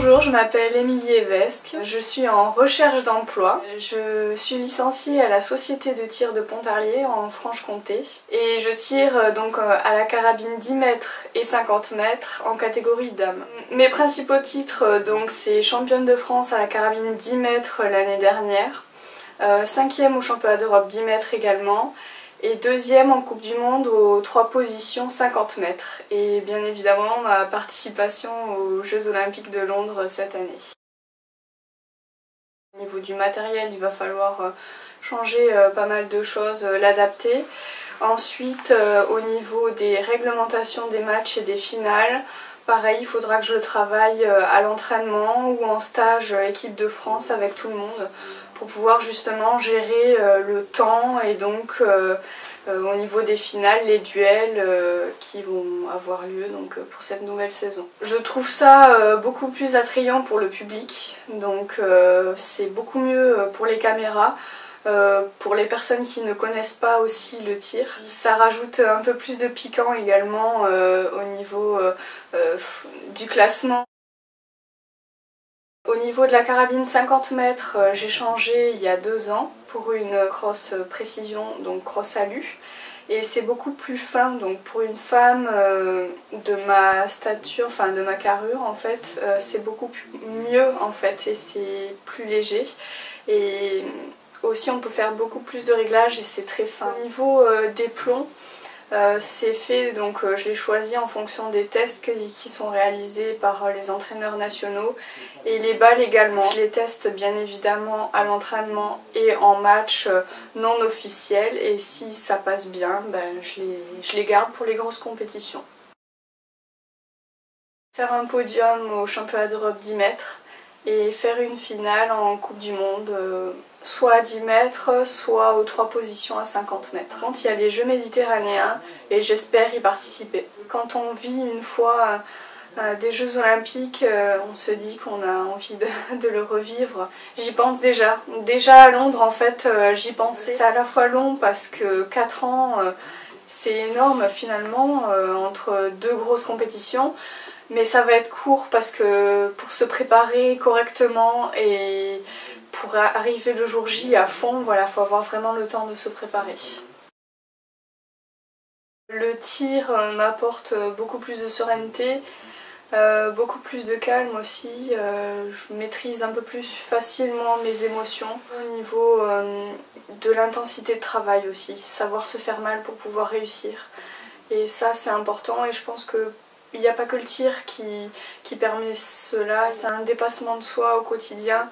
Bonjour, je m'appelle Émilie Evesque, je suis en recherche d'emploi. Je suis licenciée à la Société de tir de Pontarlier en Franche-Comté et je tire donc à la carabine 10 mètres et 50 mètres en catégorie dames. Mes principaux titres donc c'est championne de France à la carabine 10 mètres l'année dernière, 5e au championnat d'Europe 10 mètres également, et 2e en Coupe du Monde aux 3 positions 50 mètres. Et bien évidemment ma participation aux Jeux Olympiques de Londres cette année. Au niveau du matériel, il va falloir changer pas mal de choses, l'adapter. Ensuite, au niveau des réglementations des matchs et des finales, pareil, il faudra que je travaille à l'entraînement ou en stage équipe de France avec tout le monde pour pouvoir justement gérer le temps et donc au niveau des finales, les duels qui vont avoir lieu donc, pour cette nouvelle saison. Je trouve ça beaucoup plus attrayant pour le public, donc c'est beaucoup mieux pour les caméras. Pour les personnes qui ne connaissent pas aussi le tir, ça rajoute un peu plus de piquant également au niveau du classement. Au niveau de la carabine 50 mètres, j'ai changé il y a 2 ans pour une crosse précision, donc crosse alu. Et c'est beaucoup plus fin, donc pour une femme de ma stature, enfin de ma carrure en fait, c'est beaucoup mieux en fait et c'est plus léger. Et aussi on peut faire beaucoup plus de réglages et c'est très fin. Au niveau des plombs, c'est fait, donc je l'ai choisi en fonction des tests qui sont réalisés par les entraîneurs nationaux et les balles également. Je les teste bien évidemment à l'entraînement et en match non officiel et si ça passe bien, je les garde pour les grosses compétitions. Faire un podium au championnat d'Europe 10 mètres et faire une finale en Coupe du Monde, soit à 10 mètres, soit aux 3 positions à 50 mètres. Il y a les Jeux méditerranéens et j'espère y participer. Quand on vit une fois des Jeux Olympiques, on se dit qu'on a envie de le revivre. J'y pense déjà. Déjà à Londres en fait, j'y pensais. C'est à la fois long parce que 4 ans, c'est énorme finalement, entre 2 grosses compétitions. Mais ça va être court parce que pour se préparer correctement et pour arriver le jour J à fond, voilà, faut avoir vraiment le temps de se préparer. Le tir m'apporte beaucoup plus de sérénité, beaucoup plus de calme aussi. Je maîtrise un peu plus facilement mes émotions. Au niveau de l'intensité de travail aussi, savoir se faire mal pour pouvoir réussir. Et ça c'est important et je pense que il n'y a pas que le tir qui permet cela, c'est un dépassement de soi au quotidien.